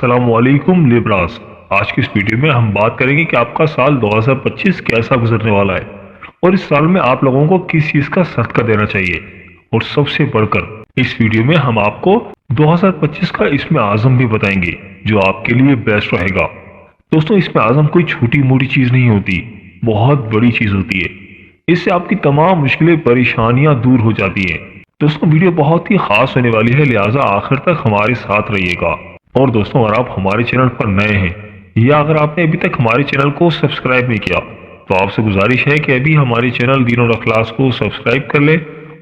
अस्सलाम वालेकुम लिब्रास। आज की इस वीडियो में हम बात करेंगे कि आपका साल 2025 कैसा गुजरने वाला है और इस साल में आप लोगों को किस चीज़ का सदका देना चाहिए। और सबसे बढ़कर इस वीडियो में हम आपको 2025 का इसमें आज़म भी बताएंगे जो आपके लिए बेस्ट रहेगा। दोस्तों, इसमें आज़म कोई छोटी मोटी चीज़ नहीं होती, बहुत बड़ी चीज़ होती है। इससे आपकी तमाम मुश्किलें परेशानियां दूर हो जाती हैं। दोस्तों, वीडियो बहुत ही खास होने वाली है, लिहाजा आखिर तक हमारे साथ रहिएगा। और दोस्तों, अगर आप हमारे चैनल पर नए हैं या अगर आपने अभी तक हमारे चैनल को सब्सक्राइब नहीं किया तो आपसे गुजारिश है कि अभी हमारे चैनल दीन और अखलास को सब्सक्राइब कर लें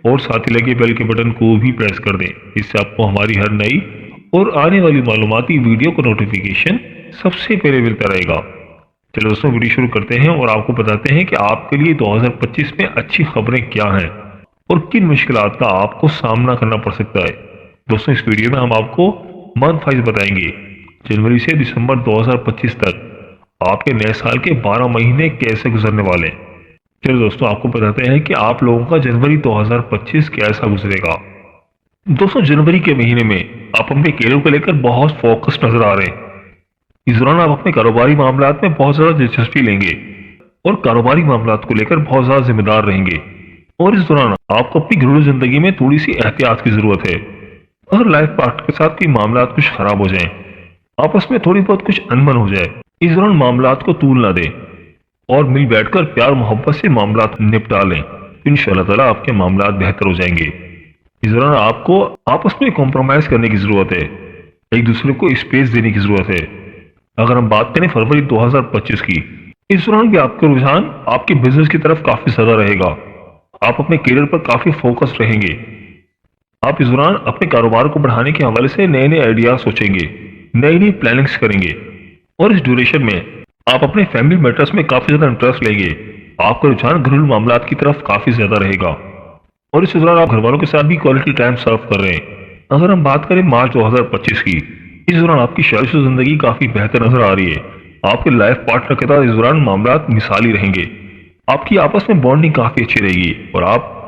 और साथ ही लगे बेल के बटन को भी प्रेस कर दें। इससे आपको हमारी हर नई और आने वाली मालूमाती वीडियो का नोटिफिकेशन सबसे पहले मिलता रहेगा। चलो दोस्तों, वीडियो शुरू करते हैं और आपको बताते हैं कि आपके लिए 2025 में अच्छी खबरें क्या हैं और किन मुश्किलात का आपको सामना करना पड़ सकता है। दोस्तों, इस वीडियो में हम आपको मंथ वाइज बताएंगे, जनवरी से दिसंबर 2025 तक आपके नए साल के 12 महीने कैसे गुजरने वाले हैं। चलो दोस्तों, आपको बताते हैं कि आप लोगों का जनवरी 2025 कैसा गुजरेगा। दोस्तों, जनवरी के महीने में आप अपने करियर को लेकर बहुत फोकस नजर आ रहे हैं। इस दौरान आप अपने कारोबारी मामलात में बहुत ज्यादा दिलचस्पी लेंगे और कारोबारी मामलात को लेकर बहुत ज्यादा जिम्मेदार रहेंगे। और इस दौरान आपको अपनी घरेलू जिंदगी में थोड़ी सी एहतियात की जरूरत है। अगर लाइफ पार्टनर के साथ कोई मामलात कुछ खराब हो जाएं, आपस में थोड़ी बहुत कुछ अनबन हो जाए, इस दौरान मामलात को तूल ना दें और मिल बैठकर प्यार मोहब्बत से मामलात निपटा लें। इंशाअल्लाह ताला आपके मामलात बेहतर हो जाएंगे। इस दौरान आपको आपस में कॉम्प्रोमाइज करने की जरूरत है, एक दूसरे को स्पेस देने की जरूरत है। अगर हम बात करें फरवरी 2025 की, इस दौरान भी आपका रुझान आपके बिजनेस की तरफ काफी ज्यादा रहेगा। आप अपने करियर पर काफी फोकस रहेंगे। आप इस दौरान अपने कारोबार को बढ़ाने के हवाले से नए नए आइडिया सोचेंगे, नई नई प्लानिंग्स करेंगे और इस ड्यूरेशन में आप अपने फैमिली मैटर्स में काफी ज्यादा इंटरेस्ट लेंगे। आपका रुझान घरेलू मामलात की तरफ काफी ज्यादा रहेगा और इस दौरान आप घर वालों के साथ भी क्वालिटी टाइम सर्व कर रहे हैं। अगर हम बात करें मार्च 2025 की, इस दौरान आपकी शादीशुदा जिंदगी काफी बेहतर नजर आ रही है। आपके लाइफ पार्टनर के साथ इस दौरान मामलात मिसाली रहेंगे। आपकी आपस में बॉन्डिंग काफी अच्छी रहेगी और आप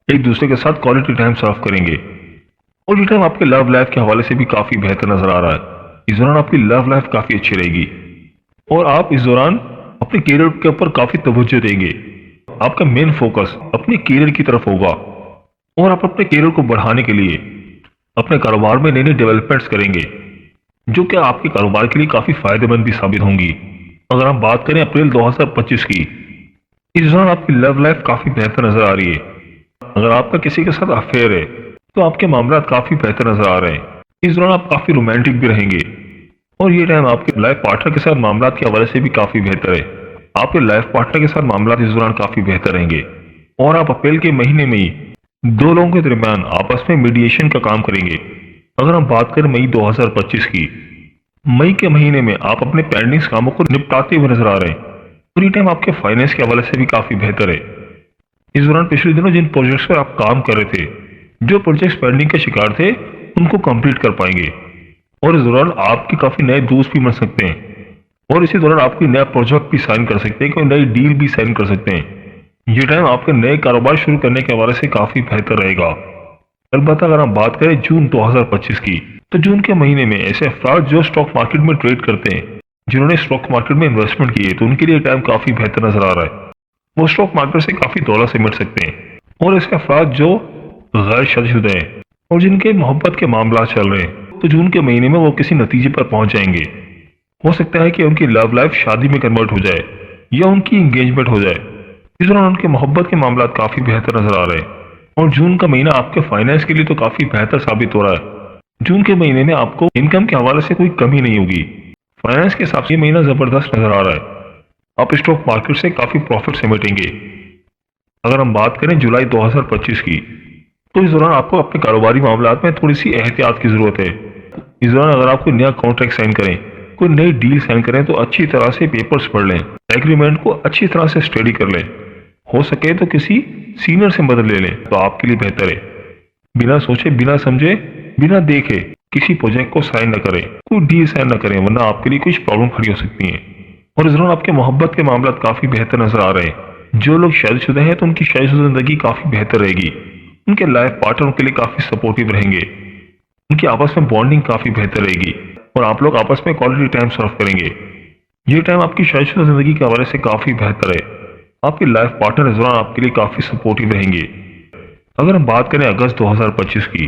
एक दूसरे के साथ क्वालिटी टाइम सर्व करेंगे। और ये टाइम आपके लव लाइफ के हवाले से भी काफी बेहतर नजर आ रहा है। इस दौरान आपकी लव लाइफ काफी अच्छी रहेगी और आप इस दौरान अपने करियर के ऊपर काफी तवज्जो देंगे। आपका मेन फोकस अपने करियर की तरफ होगा और आप अपने करियर को बढ़ाने के लिए अपने कारोबार में नई नई डेवलपमेंट्स करेंगे जो कि आपके कारोबार के लिए काफी फायदेमंद भी साबित होंगी। अगर हम बात करें अप्रैल 2025 की, इस दौरान आपकी लव लाइफ काफी बेहतर नजर आ रही है। अगर आपका किसी के साथ अफेयर है तो आपके मामला काफी बेहतर नजर आ रहे हैं। इस दौरान आप काफी रोमांटिक भी रहेंगे और ये टाइम आपके लाइफ पार्टनर के साथ मामला के हवाले से भी काफी बेहतर है। आपके लाइफ पार्टनर के साथ मामला इस दौरान काफी बेहतर रहेंगे और आप अप्रैल के महीने में ही दो लोगों के दरमियान आपस में मीडिएशन का काम करेंगे। अगर हम बात करें मई 2025 की, मई के महीने में आप अपने पेंडिंग कामों को निपटाते हुए नजर आ रहे हैं और ये टाइम आपके फाइनेंस के हवाले से भी काफी बेहतर है। इस दौरान पिछले दिनों जिन प्रोजेक्ट्स पर आप काम कर रहे थे, जो प्रोजेक्ट्स पेंडिंग के शिकार थे, उनको कंप्लीट कर पाएंगे और इस दौरान आपके काफी नए दोस्त भी बन सकते हैं और इसी दौरान आप कोई नया प्रोजेक्ट भी साइन कर सकते हैं, कोई नई डील भी साइन कर सकते हैं। ये टाइम आपके नए कारोबार शुरू करने के हवाले से काफी बेहतर रहेगा। अलबत्ता अगर हम बात करें जून 2025 की, तो जून के महीने में ऐसे अफराद जो स्टॉक मार्केट में ट्रेड करते हैं, जिन्होंने स्टॉक मार्केट में इन्वेस्टमेंट की है, तो उनके लिए टाइम काफी बेहतर नजर आ रहा है। वो स्टॉक मार्केट से काफी दौलत से मिट सकते हैं। और ऐसे अफराद जो गैर शादीशुदा हैं और जिनके मोहब्बत के मामला चल रहे हैं, तो जून के महीने में वो किसी नतीजे पर पहुंच जाएंगे। हो सकता है कि उनकी लव लाइफ शादी में कन्वर्ट हो जाए या उनकी एंगेजमेंट हो जाए। इस दौरान उनके मोहब्बत के मामला काफी बेहतर नजर आ रहे हैं और जून का महीना आपके फाइनेंस के लिए तो काफी बेहतर साबित हो रहा है। जून के महीने में आपको इनकम के हवाले से कोई कमी नहीं होगी। फाइनेंस के हिसाब से ये महीना जबरदस्त नजर आ रहा है। आप स्टॉक मार्केट से काफी प्रॉफिट समेटेंगे। अगर हम बात करें जुलाई 2025 की, तो इस दौरान आपको अपने कारोबारी मामलात में थोड़ी सी एहतियात की जरूरत है। इस दौरान अगर आप कोई नया कॉन्ट्रैक्ट साइन करें, कोई नई डील साइन करें, तो अच्छी तरह से पेपर्स पढ़ लें, एग्रीमेंट को अच्छी तरह से स्टडी कर लें। हो सके तो किसी सीनियर से मदद ले लें तो आपके लिए बेहतर है। बिना सोचे, बिना समझे, बिना देखे किसी प्रोजेक्ट को साइन न करें, कोई डील साइन न करें, वरना आपके लिए कुछ प्रॉब्लम खड़ी हो सकती है। और इस दौरान आपके मोहब्बत के मामला काफी बेहतर नजर आ रहे हैं। जो लोग शादीशुदा हैं तो उनकी शादीशुदा जिंदगी काफी बेहतर रहेगी। उनके लाइफ पार्टनर उनके लिए काफी सपोर्टिव रहेंगे। उनकी आपस में बॉन्डिंग काफी बेहतर रहेगी। और आप लोग आपस में क्वालिटी टाइम सर्व करेंगे। ये टाइम आपकी शादीशुदा जिंदगी के हवाले से काफी बेहतर है। आपकी लाइफ पार्टनर इस दौरान आपके लिए काफी सपोर्टिव रहेंगे। अगर हम बात करें अगस्त 2025 की,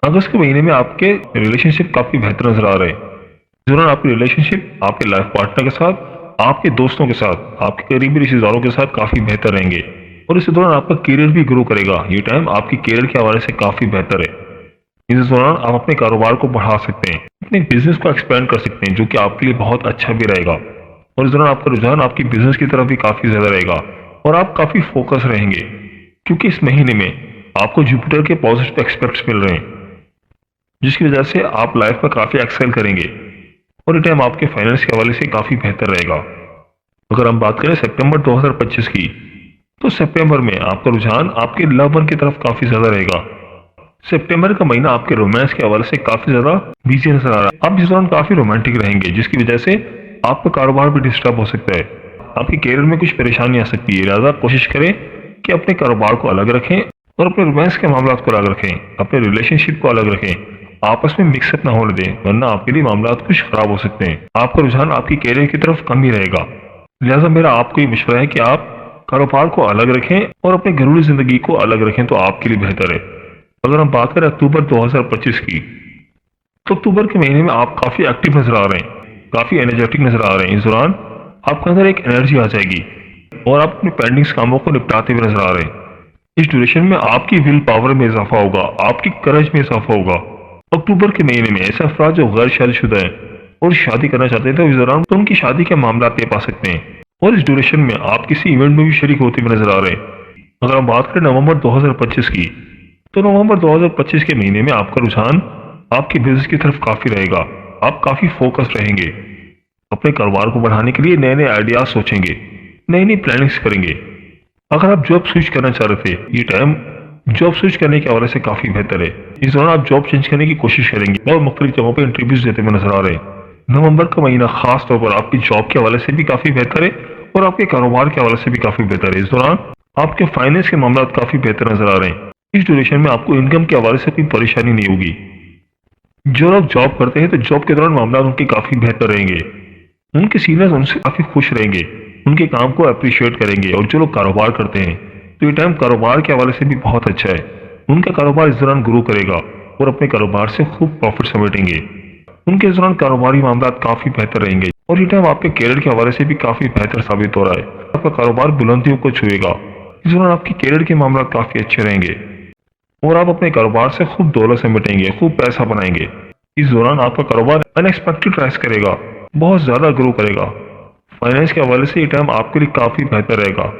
अगस्त के महीने में आपके रिलेशनशिप काफी बेहतर नजर आ रहे हैं। इस दौरान आपकी रिलेशनशिप आपके लाइफ पार्टनर के साथ, आपके दोस्तों के साथ, आपके करीबी रिश्तेदारों के साथ काफी बेहतर रहेंगे। और इस दौरान आपका करियर भी ग्रो करेगा। ये टाइम आपकी करियर के हवाले से काफी बेहतर है। इस दौरान आप अपने कारोबार को बढ़ा सकते हैं, अपने बिजनेस को एक्सपेंड कर सकते हैं, जो कि आपके लिए बहुत अच्छा भी रहेगा। और इस दौरान आपका रुझान आपकी बिजनेस की तरफ भी काफी ज्यादा रहेगा और आप काफी फोकस रहेंगे, क्योंकि इस महीने में आपको जुपिटर के पॉजिटिव एस्पेक्ट्स मिल रहे हैं, जिसकी वजह से आप लाइफ में काफी एक्सेल करेंगे। और ये टाइम आपके फाइनेंस के हवाले से काफी बेहतर रहेगा। अगर हम बात करें सितंबर 2025 की, तो सितंबर में आपका रुझान आपके लव वन की तरफ काफी ज्यादा रहेगा। सितंबर का महीना आपके रोमांस के हवाले से काफी ज्यादा बिजी नजर आ रहा है। आप इस दौरान काफी रोमांटिक रहेंगे, जिसकी वजह से आपका कारोबार भी डिस्टर्ब हो सकता है। आपके करियर में कुछ परेशानी आ सकती है, लिहाजा कोशिश करें कि अपने कारोबार को अलग रखें और अपने रोमांस के मामला को अलग रखें, अपने रिलेशनशिप को अलग रखें, आपस में मिक्सअप ना होने दें, वरना आपके लिए मामला कुछ खराब हो सकते हैं। आपका रुझान आपकी करियर की तरफ कम ही रहेगा। लिहाजा मेरा आपको ये मशवरा है कि आप कारोबार को अलग रखें और अपनी घरेलू जिंदगी को अलग रखें, तो आपके लिए बेहतर है। अगर हम बात करें अक्टूबर 2025 की, तो अक्टूबर के महीने में आप काफी एक्टिव नजर आ रहे हैं, काफी एनर्जेटिक नजर आ रहे हैं। इस दौरान आपके अंदर एक एनर्जी आ जाएगी और आप अपने पेंडिंग्स कामों को निपटाते हुए नजर आ रहे हैं। इस ड्यूरेशन में आपकी विल पावर में इजाफा होगा, आपकी करज में इजाफा होगा। अक्टूबर के महीने में ऐसे अफराद जो गैर शादीशुदा हैं और शादी करना चाहते हैं, तो इस दौरान तो उनकी शादी के मामला तय पा सकते हैं। और इस ड्यूरेशन में आप किसी इवेंट में भी शरीक होते हुए नजर आ रहे हैं। अगर हम बात करें नवंबर 2025 की, तो नवंबर 2025 के महीने में आपका रुझान आपके बिजनेस की तरफ काफी रहेगा। आप काफी फोकस रहेंगे, अपने कारोबार को बढ़ाने के लिए नए नए आइडियाज सोचेंगे, नई नई प्लानिंग्स करेंगे। अगर आप जॉब स्विच करना चाह रहे थे, ये टाइम जॉब स्विच करने के हवाले से काफी बेहतर है। इस दौरान आप जॉब चेंज करने की कोशिश करेंगे और मुख्तलिफ जगहों पर इंटरव्यूज देते हुए नजर आ रहे हैं। नवंबर का महीना खास तौर पर आपकी जॉब के हवाले से भी काफी बेहतर है और आपके कारोबार के हवाले से भी काफी बेहतर है। इस दौरान आपके फाइनेंस के मामला काफी बेहतर नजर आ रहे हैं। इस ड्यूरेशन में आपको इनकम के हवाले से कोई परेशानी नहीं होगी। जो लोग जॉब करते हैं, तो जॉब के दौरान मामला उनके काफी बेहतर रहेंगे, उनके सीनियर्स उनसे काफी खुश रहेंगे, उनके काम को अप्रिशिएट करेंगे। और जो लोग कारोबार करते हैं, तो ये टाइम कारोबार के हवाले से भी बहुत अच्छा है। उनका कारोबार इस दौरान ग्रो करेगा और अपने कारोबार से खूब प्रॉफिट समेटेंगे। उनके इस दौरान कारोबारी मामला काफी बेहतर रहेंगे और ये टाइम आपके करियर के हवाले से भी काफी बेहतर साबित हो रहा है। आपका कारोबार बुलंदियों को छुएगा। इस दौरान आपके करियर के मामला काफी अच्छे रहेंगे और आप अपने कारोबार से खूब दौलत समेटेंगे, खूब पैसा बनाएंगे। इस दौरान आपका कारोबार अनएक्सपेक्टेड राइज करेगा, बहुत ज्यादा ग्रो करेगा। फाइनेंस के हवाले से ये टाइम आपके लिए काफी बेहतर रहेगा।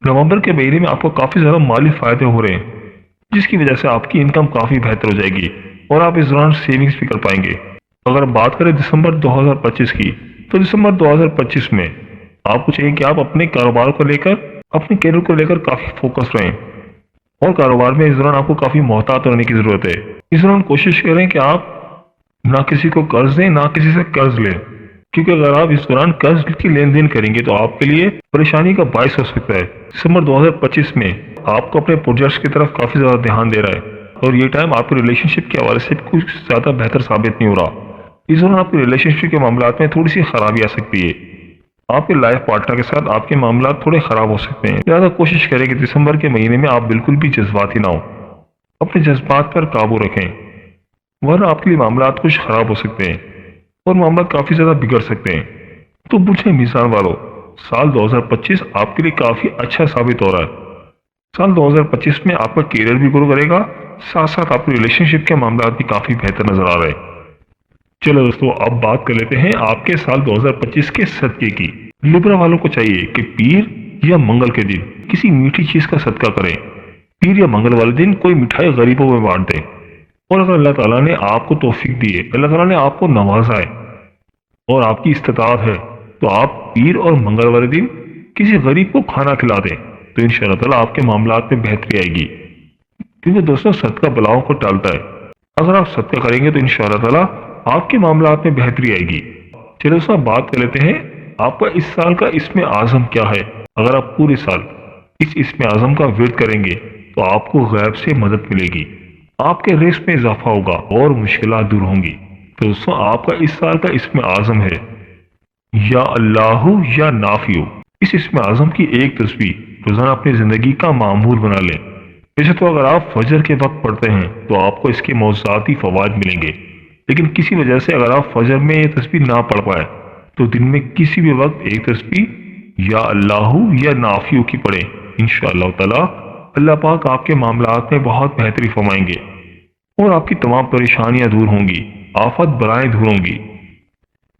नवंबर के महीने में आपको काफी ज्यादा माली फायदे हो रहे हैं, जिसकी वजह से आपकी इनकम काफी बेहतर हो जाएगी और आप इस दौरान सेविंग्स भी कर पाएंगे। अगर हम बात करें दिसंबर 2025 की, तो दिसंबर 2025 में आपको चाहिए कि आप अपने कारोबार को लेकर, अपने करियर को लेकर काफी फोकस रहें और कारोबार में इस दौरान आपको काफी मोहतात रहने की जरूरत है। इस दौरान कोशिश करें कि आप ना किसी को कर्ज दें, ना किसी से कर्ज लें, क्योंकि अगर आप इस दौरान कर्ज की लेन देन करेंगे तो आपके लिए परेशानी का बायस हो सकता है। दिसंबर 2025 में आपको अपने प्रोजेक्ट्स की तरफ काफी ज्यादा ध्यान दे रहा है और ये टाइम आपके रिलेशनशिप के हवाले से कुछ ज्यादा बेहतर साबित नहीं हो रहा। इस दौरान आपके रिलेशनशिप के मामला में थोड़ी सी खराबी आ सकती है। आपके लाइफ पार्टनर के साथ आपके मामला थोड़े खराब हो सकते हैं। लिहाजा कोशिश करें कि दिसंबर के महीने में आप बिल्कुल भी जज्बाती ना हो, अपने जज्बात पर काबू रखें, वरना आपके लिए मामला कुछ खराब हो सकते हैं और मामला काफी ज्यादा बिगड़ सकते हैं। तो बुझे मीज़ान वालों, साल 2025 आपके लिए काफी अच्छा साबित हो रहा है। साल 2025 में आपका करियर भी ग्रो करेगा, साथ साथ आपके रिलेशनशिप के मामला भी काफी बेहतर नजर आ रहे हैं। चलो दोस्तों, अब बात कर लेते हैं आपके साल 2025 के सदके की। लिब्रा वालों को चाहिए कि पीर या मंगल के दिन किसी मीठी चीज का सदका करें। पीर या मंगल वाले दिन कोई मिठाई गरीबों में बांट दें। और अगर अल्लाह ताला ने आपको तौफीक दी है, अल्लाह ताला ने आपको नवाजा है और आपकी इस्तिताअत है, तो आप पीर और मंगल वाले दिन किसी गरीब को खाना खिला दें, तो इंशाअल्लाह ताला आपके मामलात में बेहतरी आएगी। क्योंकि दोस्तों, सदका बलाओं को टालता है। अगर आप सदका करेंगे तो इंशाअल्लाह ताला आपके मामलात में बेहतरी आएगी। चलिए दोस्तों, बात कर लेते हैं आपका इस साल का इसमें आज़म क्या है। अगर आप पूरे साल इस इसमें आज़म का विर्द करेंगे तो आपको गैब से मदद मिलेगी, आपके रिस्क में इजाफा होगा और मुश्किलात दूर होंगी। تو دوستوں آپ کا اس سال کا اسم اعظم ہے یا اللہ یا نافیو۔ اس اسم اعظم کی ایک تسبیح روزانہ اپنی زندگی کا معمول بنا لیں۔ ویسے تو اگر آپ فجر کے وقت پڑھتے ہیں تو آپ کو اس کے موضوعاتی فوائد ملیں گے، لیکن کسی وجہ سے اگر آپ فجر میں یہ تسبیح نہ پڑھ پائے تو دن میں کسی بھی وقت ایک تسبیح یا اللہ یا نافیو کی پڑھیں۔ انشاءاللہ تعالی اللہ پاک آپ کے معاملات میں بہت بہتری فرمائیں گے اور آپ کی تمام پریشانیاں دور ہوں گی، آفت بلائیں دور ہوں گی۔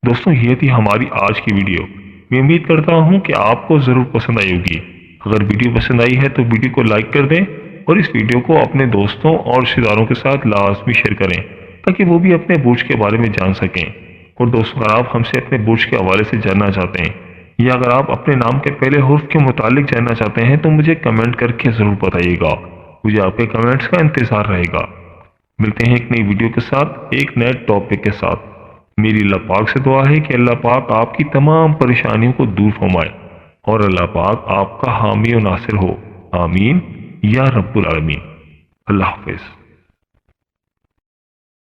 دوستوں یہ تھی ہماری آج کی ویڈیو۔ میں امید کرتا ہوں کہ آپ کو ضرور پسند آئی ہوگی۔ اگر ویڈیو پسند آئی ہے تو ویڈیو کو لائک کر دیں اور اس ویڈیو کو اپنے دوستوں اور رشتہ داروں کے ساتھ لازمی شیئر کریں تاکہ وہ بھی اپنے برج کے بارے میں جان سکیں۔ اور دوستوں اگر آپ ہم سے اپنے برج کے حوالے سے جاننا چاہتے ہیں یا اگر آپ اپنے نام کے پہلے حرف کے متعلق جاننا چاہتے ہیں تو مجھے کمنٹ کر کے ضرور بتائیے گا۔ مجھے آپ کے کمنٹس کا انتظار رہے گا۔ ملتے ہیں ایک نئی ویڈیو کے ساتھ، ایک نئے ٹاپک کے ساتھ۔ میری اللہ پاک سے دعا ہے کہ اللہ پاک آپ کی تمام پریشانیوں کو دور فرمائے اور اللہ پاک آپ کا حامی و ناصر ہو۔ آمین یا رب العالمین۔ اللہ حافظ۔